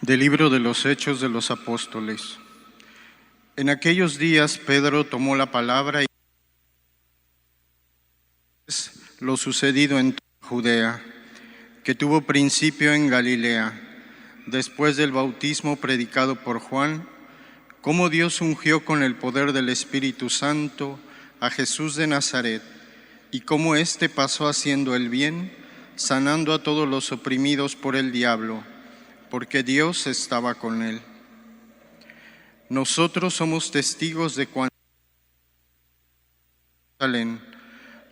Del libro de los Hechos de los Apóstoles. En aquellos días Pedro tomó la palabra y lo sucedido en Judea, que tuvo principio en Galilea, después del bautismo predicado por Juan, cómo Dios ungió con el poder del Espíritu Santo a Jesús de Nazaret, y cómo éste pasó haciendo el bien, sanando a todos los oprimidos por el diablo, porque Dios estaba con él. Nosotros somos testigos de cuando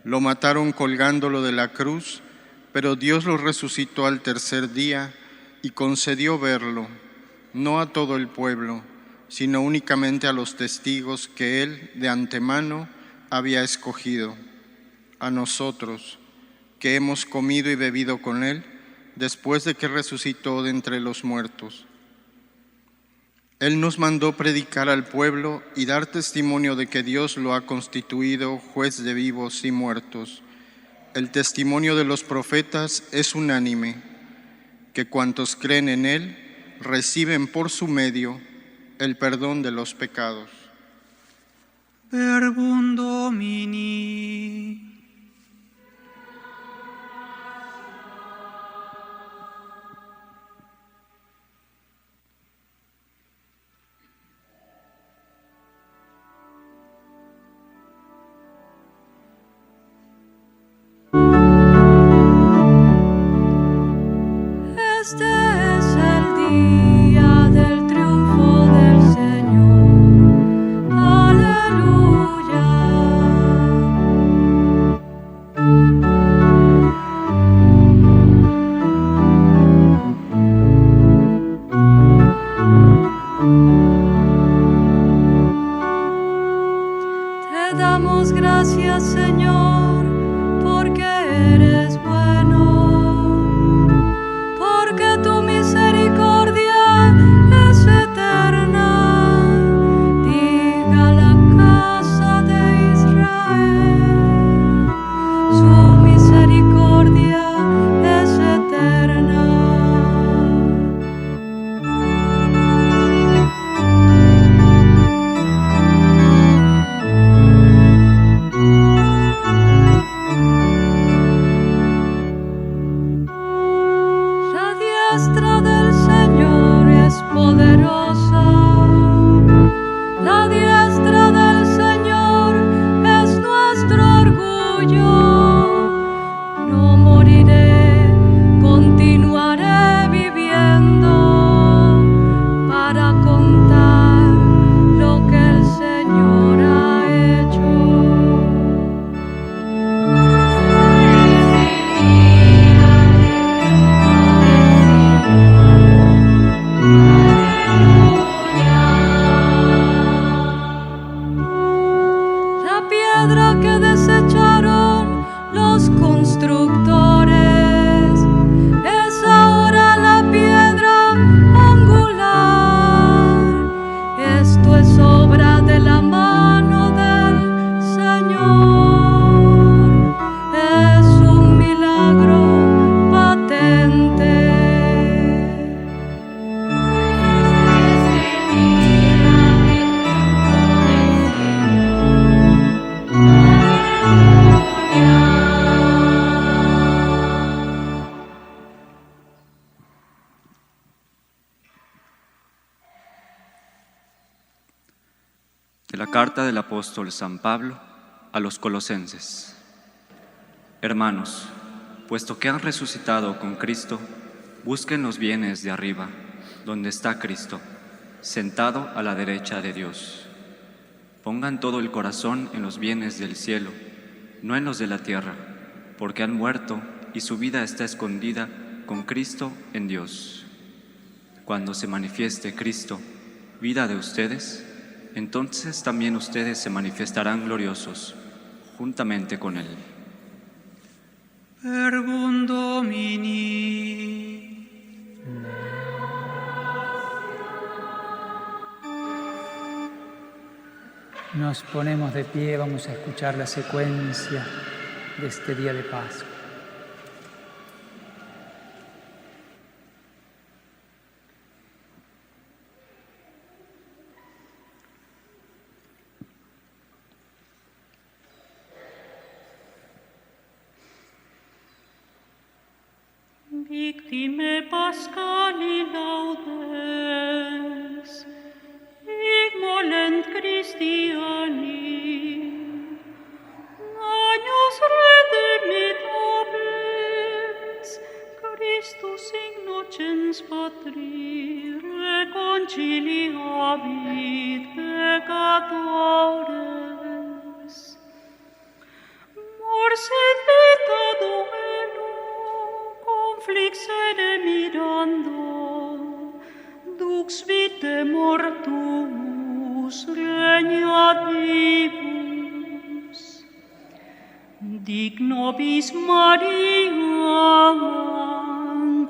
lo mataron colgándolo de la cruz, pero Dios lo resucitó al tercer día y concedió verlo, no a todo el pueblo, sino únicamente a los testigos que él de antemano había escogido, a nosotros, que hemos comido y bebido con él después de que resucitó de entre los muertos. Él nos mandó predicar al pueblo y dar testimonio de que Dios lo ha constituido juez de vivos y muertos. El testimonio de los profetas es unánime, que cuantos creen en Él reciben por su medio el perdón de los pecados. Verbum Domini. Este es el día del triunfo del Señor. Aleluya. Te damos gracias, Señor, porque eres bueno. Porque tu misericordia es eterna. Diga la casa de Israel, su misericordia es eterna. La diestra del Señor es poderosa. La diestra del Señor es nuestro orgullo. No moriré, continuaré viviendo para contar lo que el Señor ha hecho. La piedra que desecharon los constructores es ahora la piedra angular. Esto es obra de la mano del Señor. Es un milagro patente. De la carta del apóstol San Pablo a los colosenses. Hermanos, puesto que han resucitado con Cristo, busquen los bienes de arriba, donde está Cristo, sentado a la derecha de Dios. Pongan todo el corazón en los bienes del cielo, no en los de la tierra, porque han muerto y su vida está escondida con Cristo en Dios. Cuando se manifieste Cristo, vida de ustedes, entonces también ustedes se manifestarán gloriosos, juntamente con Él. Verbum Domini. Nos ponemos de pie, vamos a escuchar la secuencia de este día de Pascua. Victime Paschali laudes, igmolent Christiani, agnus redemptoribus, Christus innocens Patri, reconciliabit peccatores. Mors et vita duello, conflixere mirando, dux vitae mortuus regnat vivus. Dic nobis Maria,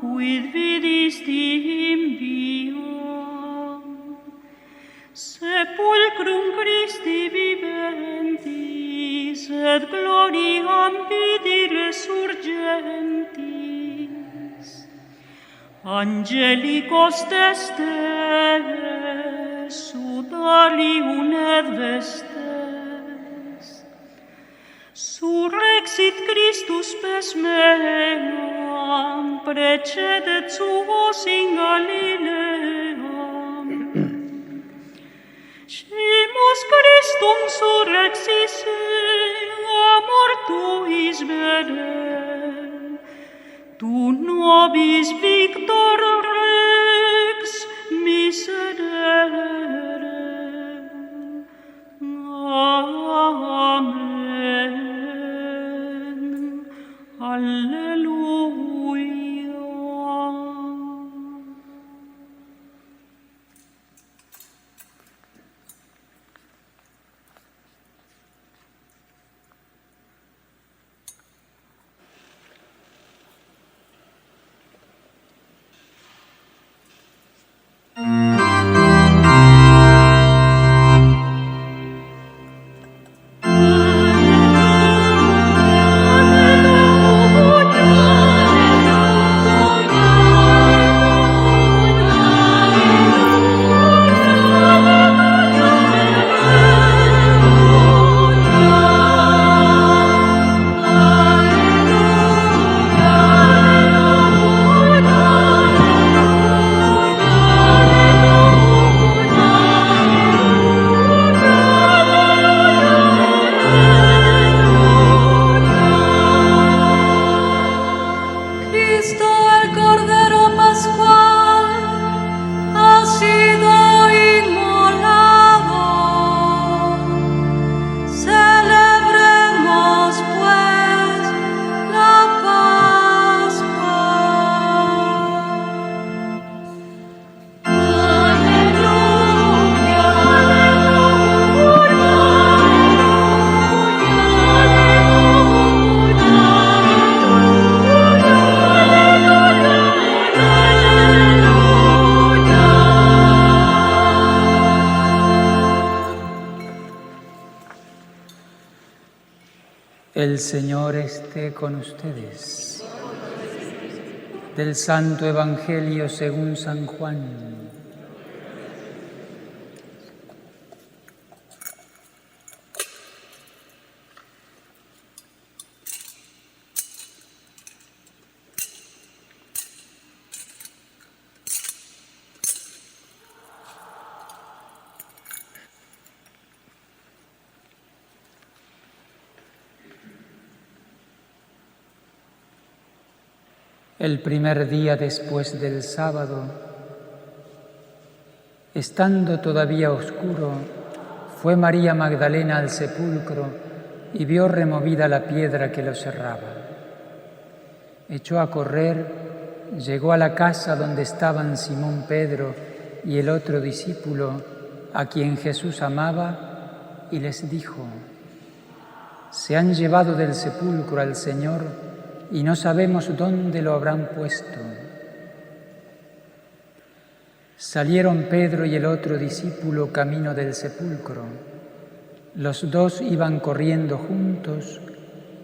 quid vidisti in via, sepulcrum Christi viventis, et gloriam vidi resurgentis. Angelicos testes, sudarium et vestes, surrexit Christus pes meam, precedet suos in Galileam. Scimus Christum surrexis a mortuis vere, tu nobis victor rex miserere. Amen. Alleluia. El Señor esté con ustedes. Del Santo Evangelio según San Juan. El primer día después del sábado, estando todavía oscuro, fue María Magdalena al sepulcro y vio removida la piedra que lo cerraba. Echó a correr, llegó a la casa donde estaban Simón Pedro y el otro discípulo, a quien Jesús amaba, y les dijo: «Se han llevado del sepulcro al Señor y no sabemos dónde lo habrán puesto». Salieron Pedro y el otro discípulo camino del sepulcro. Los dos iban corriendo juntos,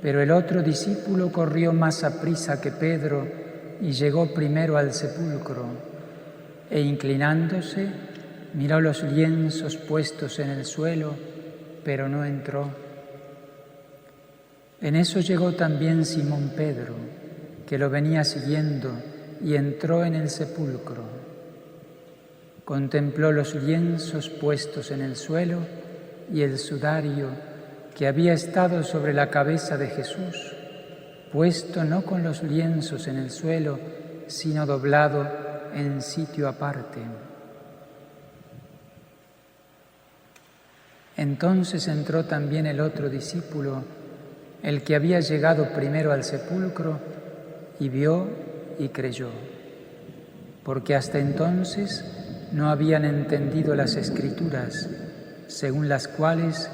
pero el otro discípulo corrió más aprisa que Pedro y llegó primero al sepulcro, e inclinándose, miró los lienzos puestos en el suelo, pero no entró. En eso llegó también Simón Pedro, que lo venía siguiendo, y entró en el sepulcro. Contempló los lienzos puestos en el suelo y el sudario que había estado sobre la cabeza de Jesús, puesto no con los lienzos en el suelo, sino doblado en sitio aparte. Entonces entró también el otro discípulo, el que había llegado primero al sepulcro, y vio y creyó, porque hasta entonces no habían entendido las Escrituras, según las cuales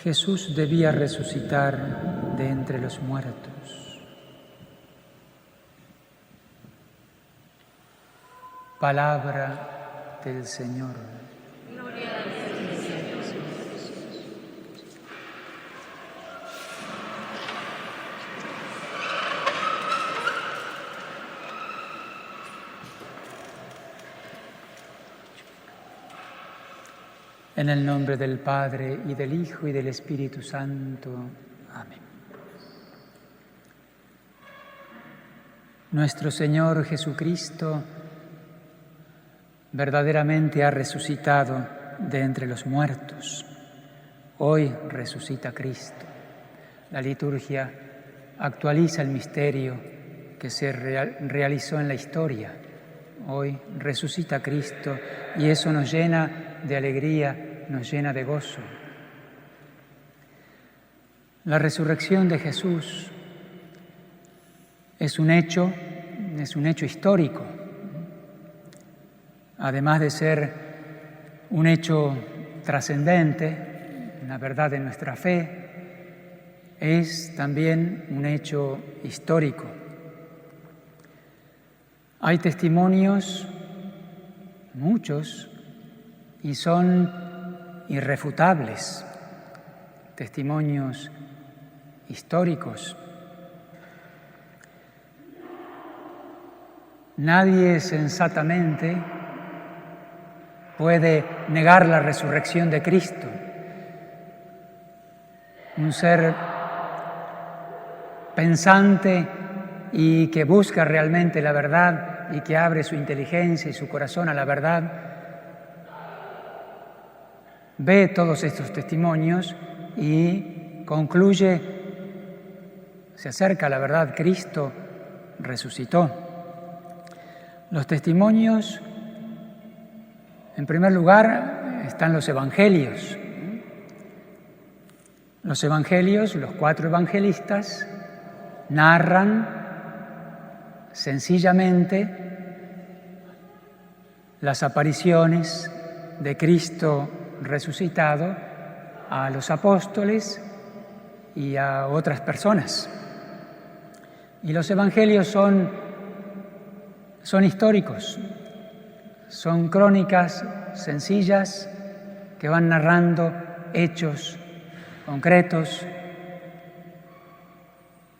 Jesús debía resucitar de entre los muertos. Palabra del Señor. Gloria a ti, Señor. En el nombre del Padre, y del Hijo, y del Espíritu Santo. Amén. Nuestro Señor Jesucristo verdaderamente ha resucitado de entre los muertos. Hoy resucita Cristo. La liturgia actualiza el misterio que se realizó en la historia. Hoy resucita Cristo y eso nos llena de alegría, nos llena de gozo. La resurrección de Jesús es un hecho histórico. Además de ser un hecho trascendente, una verdad de nuestra fe, es también un hecho histórico. Hay testimonios, muchos, y son irrefutables, testimonios históricos. Nadie sensatamente puede negar la resurrección de Cristo. Un ser pensante y que busca realmente la verdad y que abre su inteligencia y su corazón a la verdad, ve todos estos testimonios y concluye, se acerca a la verdad: Cristo resucitó. Los testimonios, en primer lugar, están los evangelios. Los evangelios, los 4 evangelistas, narran sencillamente las apariciones de Cristo resucitado a los apóstoles y a otras personas. Y los evangelios son históricos, son crónicas sencillas que van narrando hechos concretos,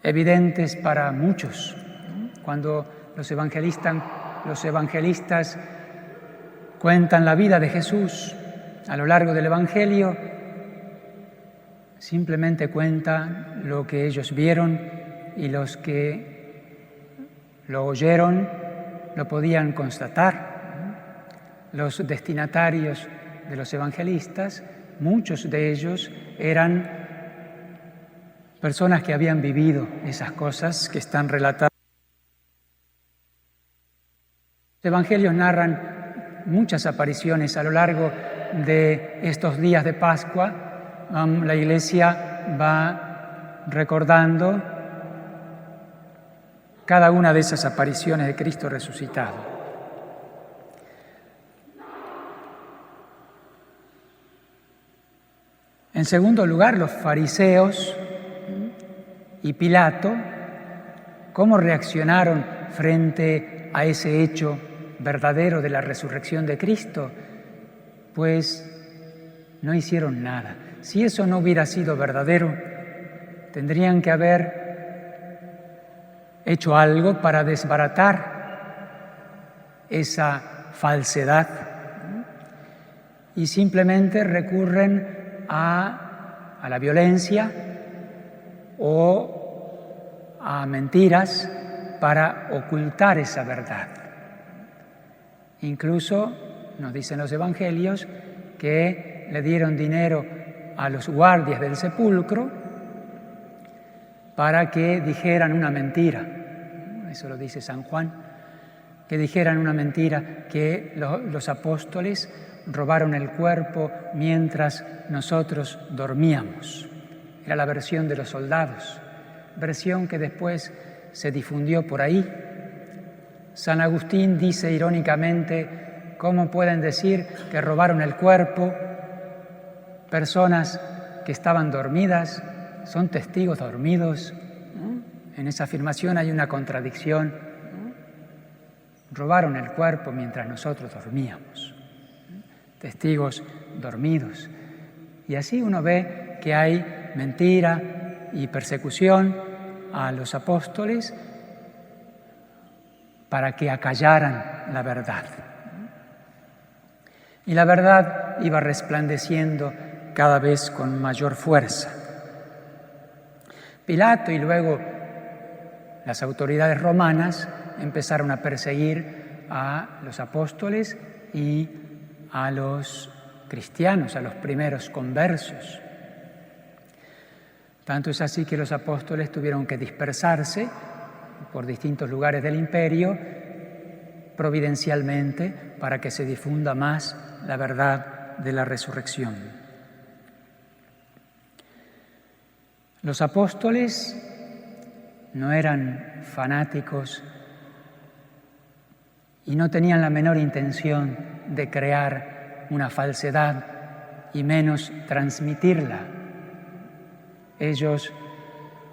evidentes para muchos. Cuando los evangelistas cuentan la vida de Jesús a lo largo del Evangelio, simplemente cuentan lo que ellos vieron, y los que lo oyeron lo podían constatar. Los destinatarios de los evangelistas, muchos de ellos eran personas que habían vivido esas cosas que están relatadas. Los evangelios narran muchas apariciones a lo largo de estos días de Pascua. La Iglesia va recordando cada una de esas apariciones de Cristo resucitado. En segundo lugar, los fariseos y Pilato, ¿cómo reaccionaron frente a ese hecho verdadero de la resurrección de Cristo? Pues no hicieron nada. Si eso no hubiera sido verdadero, tendrían que haber hecho algo para desbaratar esa falsedad, y simplemente recurren a la violencia o a mentiras para ocultar esa verdad. Incluso nos dicen los evangelios que le dieron dinero a los guardias del sepulcro para que dijeran una mentira. Eso lo dice San Juan, que dijeran una mentira, que los apóstoles robaron el cuerpo mientras nosotros dormíamos. Era la versión de los soldados, versión que después se difundió por ahí. San Agustín dice irónicamente: ¿cómo pueden decir que robaron el cuerpo personas que estaban dormidas? Son testigos dormidos. En esa afirmación hay una contradicción. Robaron el cuerpo mientras nosotros dormíamos. Testigos dormidos. Y así uno ve que hay mentira y persecución a los apóstoles para que acallaran la verdad. Y la verdad iba resplandeciendo cada vez con mayor fuerza. Pilato y luego las autoridades romanas empezaron a perseguir a los apóstoles y a los cristianos, a los primeros conversos. Tanto es así que los apóstoles tuvieron que dispersarse por distintos lugares del imperio providencialmente para que se difunda más la verdad de la resurrección. Los apóstoles no eran fanáticos y no tenían la menor intención de crear una falsedad y menos transmitirla. Ellos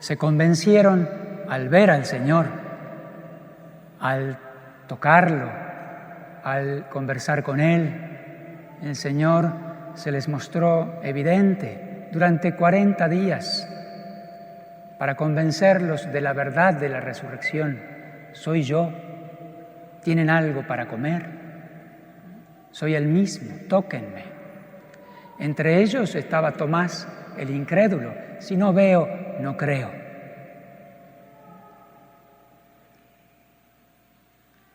se convencieron al ver al Señor, al tocarlo, al conversar con Él. El Señor se les mostró evidente durante 40 días para convencerlos de la verdad de la resurrección. Soy yo. ¿Tienen algo para comer? Soy el mismo, tóquenme. Entre ellos estaba Tomás, el incrédulo. Si no veo, no creo.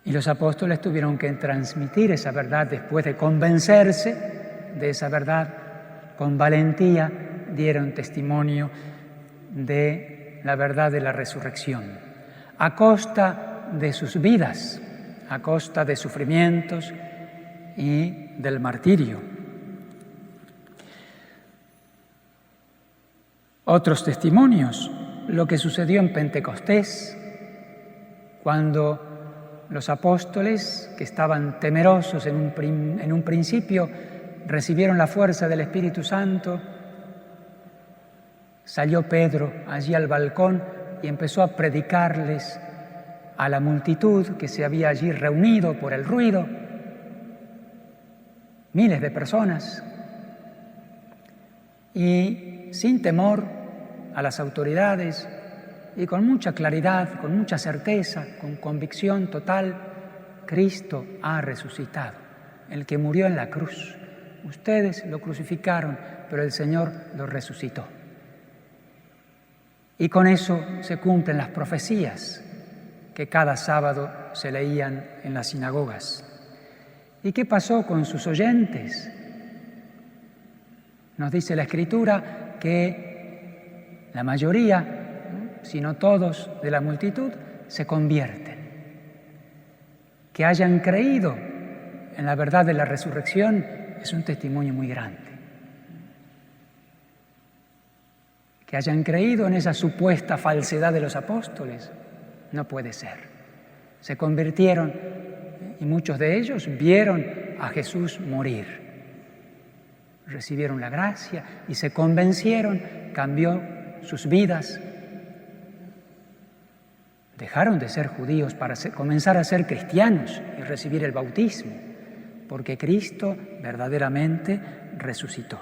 Y los apóstoles tuvieron que transmitir esa verdad después de convencerse de esa verdad. Con valentía dieron testimonio de la verdad de la resurrección, a costa de sus vidas, a costa de sufrimientos y del martirio. Otros testimonios, lo que sucedió en Pentecostés, cuando los apóstoles, que estaban temerosos en un principio, recibieron la fuerza del Espíritu Santo. Salió Pedro allí al balcón y empezó a predicarles a la multitud que se había allí reunido por el ruido, miles de personas, y sin temor a las autoridades y con mucha claridad, con mucha certeza, con convicción total: Cristo ha resucitado, el que murió en la cruz. Ustedes lo crucificaron, pero el Señor lo resucitó. Y con eso se cumplen las profecías que cada sábado se leían en las sinagogas. ¿Y qué pasó con sus oyentes? Nos dice la Escritura que la mayoría, si no todos, de la multitud se convierten. Que hayan creído en la verdad de la resurrección es un testimonio muy grande. Que hayan creído en esa supuesta falsedad de los apóstoles, no puede ser. Se convirtieron y muchos de ellos vieron a Jesús morir. Recibieron la gracia y se convencieron, cambió sus vidas. Dejaron de ser judíos para comenzar a ser cristianos y recibir el bautismo, porque Cristo verdaderamente resucitó.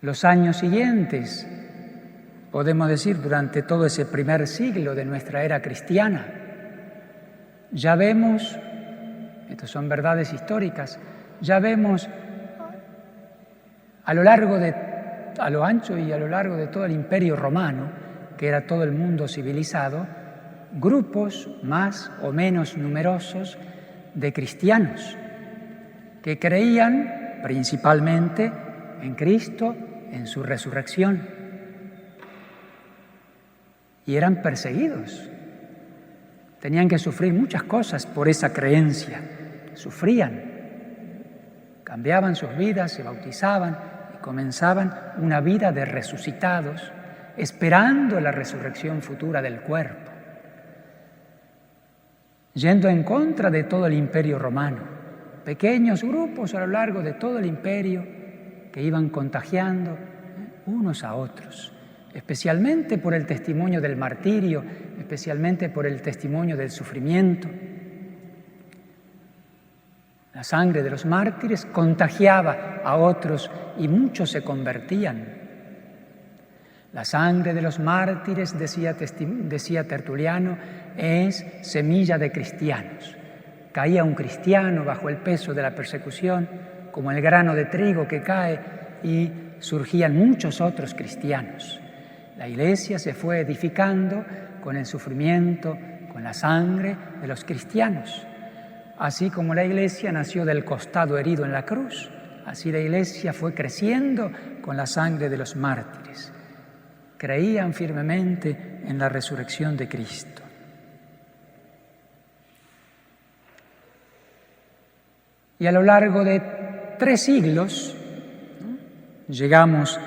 Los años siguientes, podemos decir durante todo ese primer siglo de nuestra era cristiana, ya vemos, estas son verdades históricas, ya vemos a lo largo de a lo ancho y a lo largo de todo el Imperio Romano, que era todo el mundo civilizado, grupos más o menos numerosos de cristianos que creían principalmente en Cristo, en su resurrección, y eran perseguidos. Tenían que sufrir muchas cosas por esa creencia. Sufrían, cambiaban sus vidas, se bautizaban y comenzaban una vida de resucitados, esperando la resurrección futura del cuerpo, yendo en contra de todo el Imperio Romano. Pequeños grupos a lo largo de todo el imperio que iban contagiando unos a otros, especialmente por el testimonio del martirio, especialmente por el testimonio del sufrimiento. La sangre de los mártires contagiaba a otros y muchos se convertían. La sangre de los mártires, decía Tertuliano, es semilla de cristianos. Caía un cristiano bajo el peso de la persecución, como el grano de trigo que cae, y surgían muchos otros cristianos. La Iglesia se fue edificando con el sufrimiento, con la sangre de los cristianos. Así como la Iglesia nació del costado herido en la cruz, así la Iglesia fue creciendo con la sangre de los mártires. Creían firmemente en la resurrección de Cristo. Y a lo largo de 3 siglos, llegamos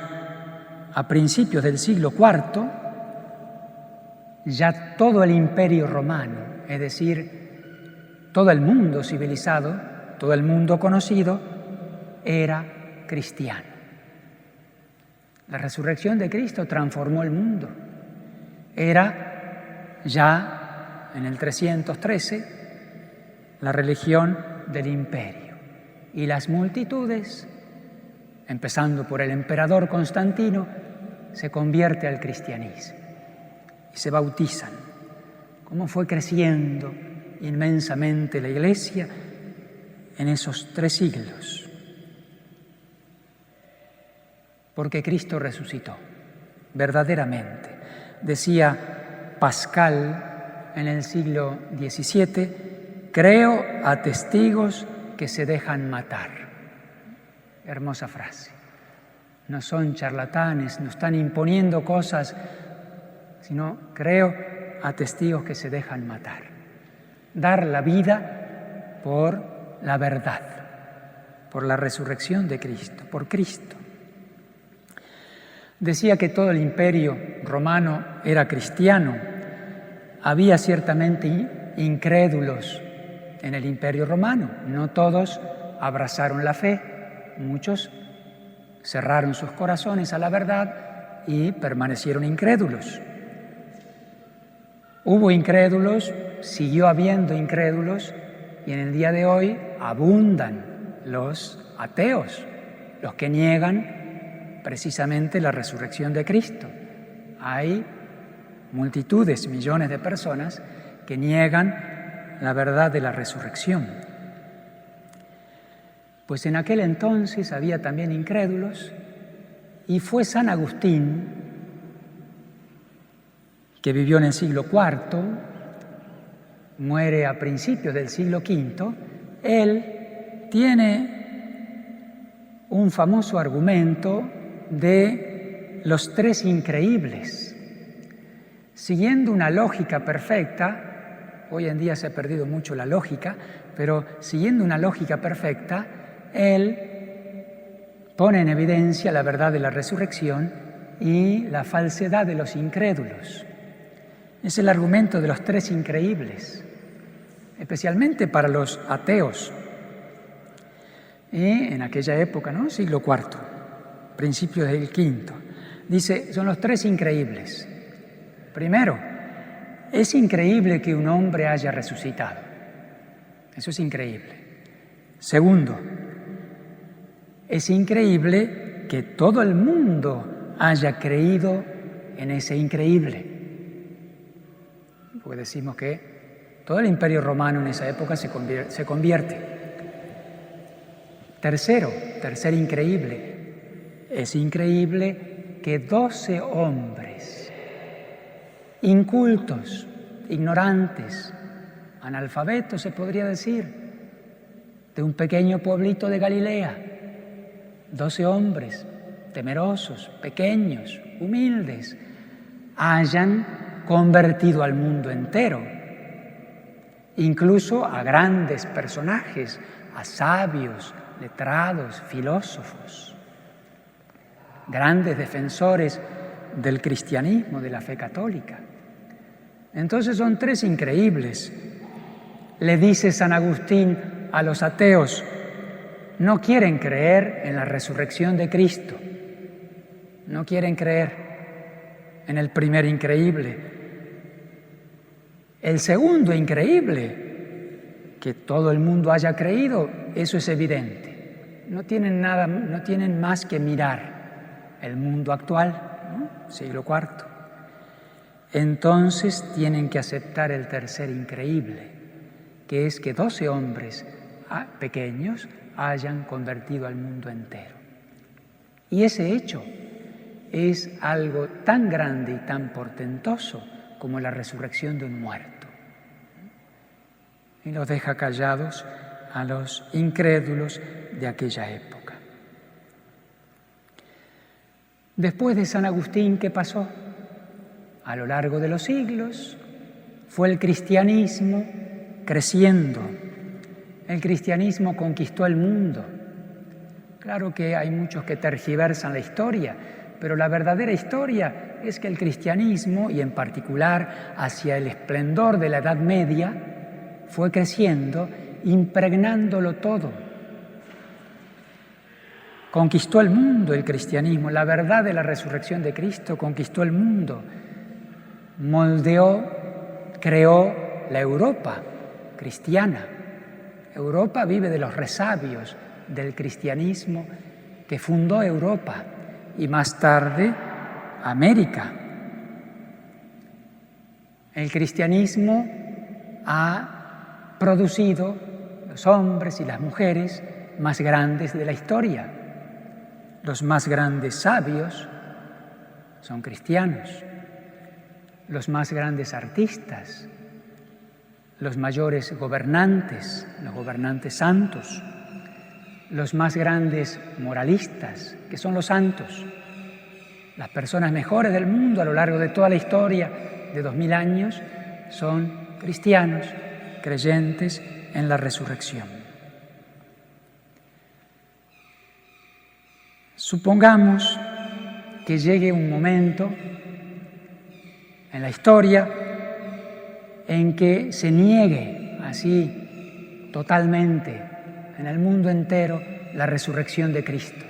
a principios del siglo IV, ya todo el Imperio Romano, es decir, todo el mundo civilizado, todo el mundo conocido, era cristiano. La resurrección de Cristo transformó el mundo. Era ya en el 313 la religión del imperio. Y las multitudes, empezando por el emperador Constantino, se convierten al cristianismo y se bautizan. ¿Cómo fue creciendo inmensamente la Iglesia en esos 3 siglos? Porque Cristo resucitó, verdaderamente. Decía Pascal en el siglo XVII, creo a testigos que se dejan matar. Hermosa frase. No son charlatanes, no están imponiendo cosas, sino creo a testigos que se dejan matar. Dar la vida por la verdad, por la resurrección de Cristo, por Cristo. Decía que todo el imperio romano era cristiano. Había ciertamente incrédulos en el imperio romano. No todos abrazaron la fe, muchos cerraron sus corazones a la verdad y permanecieron incrédulos. Hubo incrédulos, siguió habiendo incrédulos, y en el día de hoy abundan los ateos, los que niegan precisamente la resurrección de Cristo. Hay multitudes, millones de personas que niegan la verdad de la resurrección. Pues en aquel entonces había también incrédulos, y fue San Agustín, que vivió en el siglo IV, muere a principios del siglo V. Él tiene un famoso argumento de los 3 increíbles. Siguiendo una lógica perfecta, hoy en día se ha perdido mucho la lógica, pero siguiendo una lógica perfecta, él pone en evidencia la verdad de la resurrección y la falsedad de los incrédulos. Es el argumento de los 3 increíbles, especialmente para los ateos. Y en aquella época, ¿no? Siglo IV, principios del V, dice, son los 3 increíbles. Primero, es increíble que un hombre haya resucitado. Eso es increíble. Segundo, es increíble que todo el mundo haya creído en ese increíble. Porque decimos que todo el imperio romano en esa época se convierte. Tercer increíble, Es increíble que 12 hombres, incultos, ignorantes, analfabetos se podría decir, de un pequeño pueblito de Galilea, 12 hombres temerosos, pequeños, humildes, hayan convertido al mundo entero, incluso a grandes personajes, a sabios, letrados, filósofos, grandes defensores del cristianismo, de la fe católica. Entonces son tres increíbles. Le dice San Agustín a los ateos: no quieren creer en la resurrección de Cristo, no quieren creer en el primer increíble. El segundo increíble, que todo el mundo haya creído, eso es evidente. No tienen nada, no tienen más que mirar el mundo actual, ¿no? Siglo IV. Entonces tienen que aceptar el tercer increíble, que es que 12 hombres pequeños hayan convertido al mundo entero. Y ese hecho es algo tan grande y tan portentoso como la resurrección de un muerto. Y los deja callados a los incrédulos de aquella época. Después de San Agustín, ¿qué pasó? A lo largo de los siglos fue el cristianismo creciendo. El cristianismo conquistó el mundo. Claro que hay muchos que tergiversan la historia, pero la verdadera historia es que el cristianismo, y en particular hacia el esplendor de la Edad Media, fue creciendo, impregnándolo todo. Conquistó el mundo el cristianismo, la verdad de la resurrección de Cristo conquistó el mundo, moldeó, creó la Europa cristiana. Europa vive de los resabios del cristianismo que fundó Europa y más tarde América. El cristianismo ha producido los hombres y las mujeres más grandes de la historia. Los más grandes sabios son cristianos, los más grandes artistas, los mayores gobernantes, los gobernantes santos, los más grandes moralistas, que son los santos, las personas mejores del mundo a lo largo de toda la historia de 2000 años son cristianos, creyentes en la resurrección. Supongamos que llegue un momento en la historia en que se niegue así totalmente en el mundo entero la resurrección de Cristo.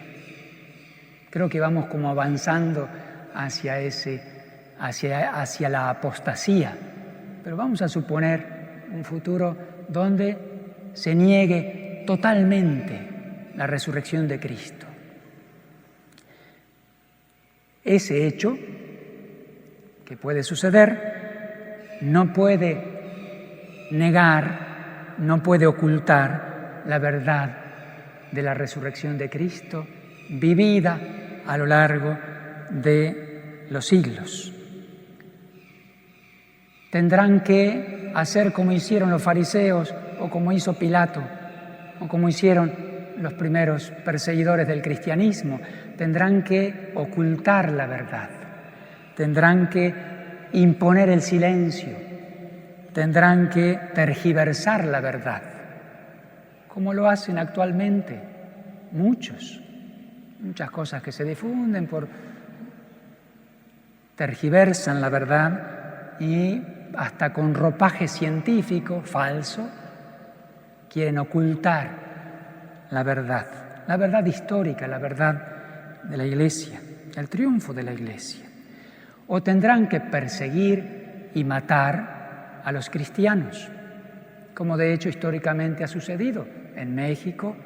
Creo que vamos como avanzando hacia la apostasía, pero vamos a suponer un futuro donde se niegue totalmente la resurrección de Cristo. Ese hecho que puede suceder no puede negar, no puede ocultar la verdad de la resurrección de Cristo vivida a lo largo de los siglos. Tendrán que hacer como hicieron los fariseos o como hizo Pilato o como hicieron los primeros perseguidores del cristianismo. Tendrán que ocultar la verdad, tendrán que imponer el silencio, tendrán que tergiversar la verdad, como lo hacen actualmente muchas cosas que se difunden tergiversan la verdad y hasta con ropaje científico falso quieren ocultar la verdad histórica, la verdad de la Iglesia, el triunfo de la Iglesia. O tendrán que perseguir y matar a los cristianos, como de hecho históricamente ha sucedido en México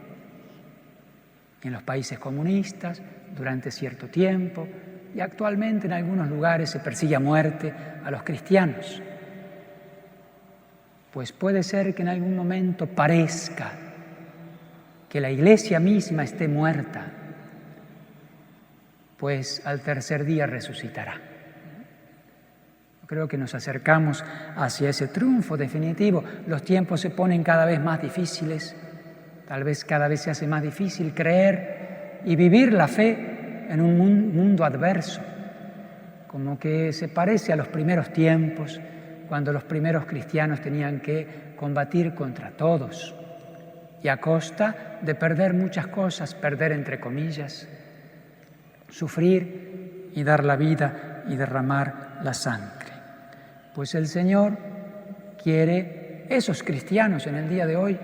y en los países comunistas durante cierto tiempo, y actualmente en algunos lugares se persigue a muerte a los cristianos. Pues puede ser que en algún momento parezca que la Iglesia misma esté muerta pues al tercer día resucitará. Creo que nos acercamos hacia ese triunfo definitivo. Los tiempos se ponen cada vez más difíciles, tal vez cada vez se hace más difícil creer y vivir la fe en un mundo adverso, como que se parece a los primeros tiempos, cuando los primeros cristianos tenían que combatir contra todos y a costa de perder muchas cosas, perder entre comillas, sufrir y dar la vida y derramar la sangre. Pues el Señor quiere esos cristianos en el día de hoy,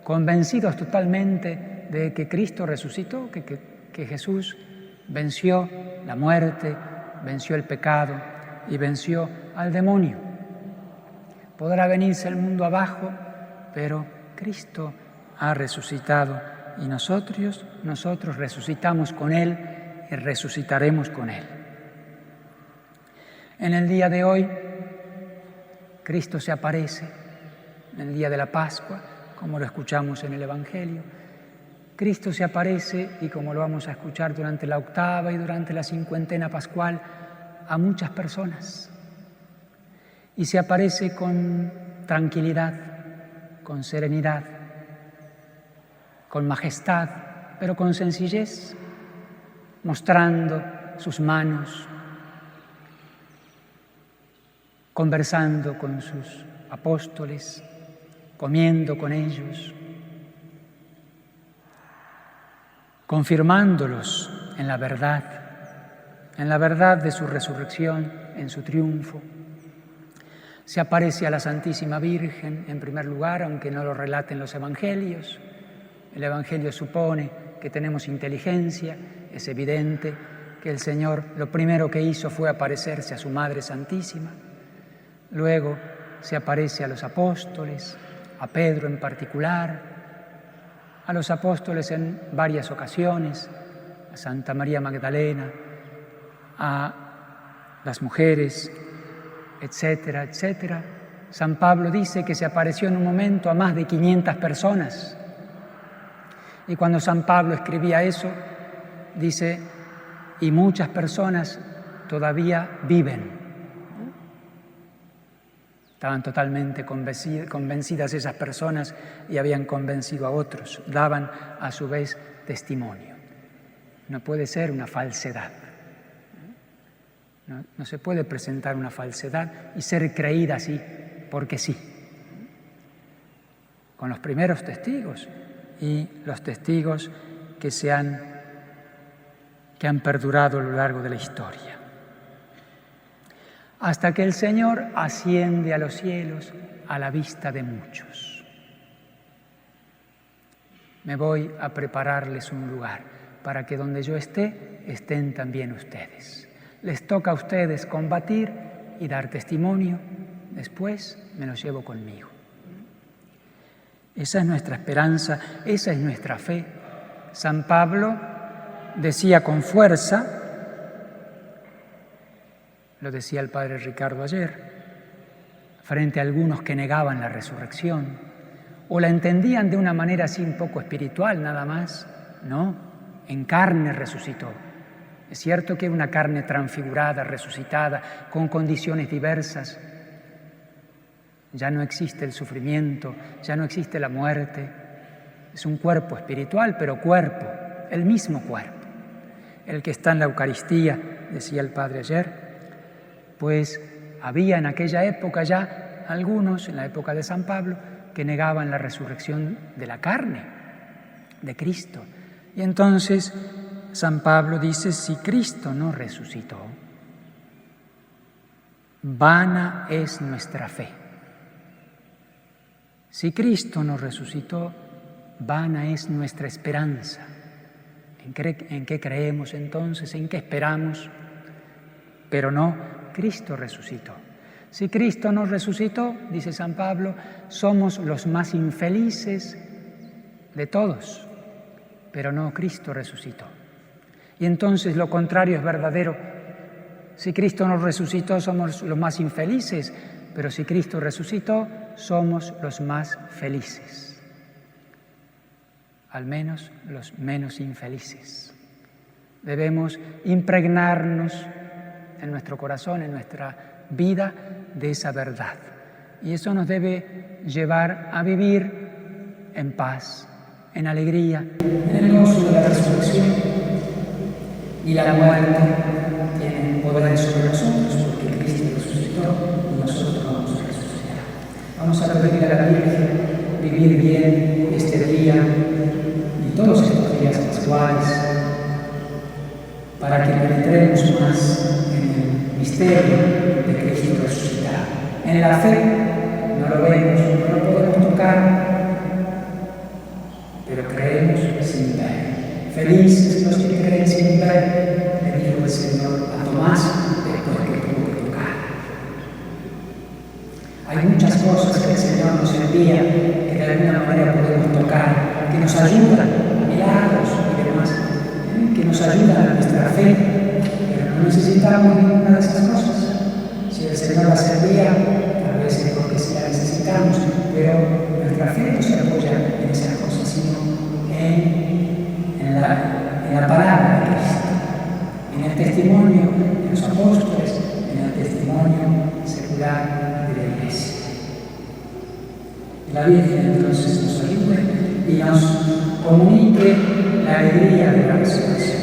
convencidos totalmente de que Cristo resucitó, que Jesús venció la muerte, venció el pecado y venció al demonio. Podrá venirse el mundo abajo, pero Cristo ha resucitado y nosotros resucitamos con Él y resucitaremos con Él. En el día de hoy, Cristo se aparece, en el día de la Pascua, como lo escuchamos en el Evangelio. Cristo se aparece, y como lo vamos a escuchar durante la octava y durante la cincuentena pascual, a muchas personas. Y se aparece con tranquilidad, con serenidad, con majestad, pero con sencillez, mostrando sus manos, conversando con sus apóstoles, comiendo con ellos, confirmándolos en la verdad de su resurrección, en su triunfo. Se aparece a la Santísima Virgen en primer lugar, aunque no lo relaten los evangelios. El Evangelio supone que tenemos inteligencia, es evidente que el Señor lo primero que hizo fue aparecerse a su Madre Santísima. Luego se aparece a los apóstoles, a Pedro en particular, a los apóstoles en varias ocasiones, a Santa María Magdalena, a las mujeres, etcétera, etcétera. San Pablo dice que se apareció en un momento a más de 500 personas. Y cuando San Pablo escribía eso, dice, y muchas personas todavía viven. Estaban totalmente convencidas esas personas y habían convencido a otros. Daban a su vez testimonio. No puede ser una falsedad. No se puede presentar una falsedad y ser creída así, porque sí. Con los primeros testigos y los testigos que han perdurado a lo largo de la historia. Hasta que el Señor asciende a los cielos a la vista de muchos. Me voy a prepararles un lugar para que donde yo esté, estén también ustedes. Les toca a ustedes combatir y dar testimonio, después me los llevo conmigo. Esa es nuestra esperanza, esa es nuestra fe. San Pablo decía con fuerza, lo decía el padre Ricardo ayer, frente a algunos que negaban la resurrección, o la entendían de una manera así un poco espiritual nada más. No, en carne resucitó. Es cierto que una carne transfigurada, resucitada, con condiciones diversas. Ya no existe el sufrimiento, ya no existe la muerte. Es un cuerpo espiritual, pero cuerpo, el mismo cuerpo. El que está en la Eucaristía, decía el Padre ayer, pues había en aquella época ya algunos, en la época de San Pablo, que negaban la resurrección de la carne, de Cristo. Y entonces San Pablo dice, si Cristo no resucitó, vana es nuestra fe. Si Cristo no resucitó, vana es nuestra esperanza. ¿En qué creemos entonces? ¿En qué esperamos? Pero no, Cristo resucitó. Si Cristo no resucitó, dice San Pablo, somos los más infelices de todos. Pero no, Cristo resucitó. Y entonces lo contrario es verdadero. Si Cristo no resucitó, somos los más infelices, pero si Cristo resucitó, somos los más felices. Al menos los menos infelices. Debemos impregnarnos en nuestro corazón, en nuestra vida, de esa verdad. Y eso nos debe llevar a vivir en paz, en alegría, en el gozo de la resurrección. Y la muerte tiene poder sobre nosotros porque Cristo resucitó y nosotros vamos a resucitar. Vamos a pedir a la Virgen vivir bien este día y todos estos días pascuales para que penetremos más en el misterio de Cristo resucitado. En la fe no lo vemos, no lo podemos tocar, pero creemos sin ver. Felices los que creen sin ver, le dijo el Señor a Tomás después que tuvo que tocar. Hay muchas cosas que el Señor nos envía que de alguna manera podemos tocar, que nos ayudan, milagros y demás, que nos ayudan a nuestra fe, pero no necesitamos ninguna de esas cosas. Si el Señor las envía, tal vez es porque sí las necesitamos, pero nuestra fe no se apoya en esas cosas, sino en la palabra de Cristo, en el testimonio de los apóstoles, en el testimonio secular de la Iglesia. La Virgen entonces nos ayude y nos comunique la alegría de la resurrección.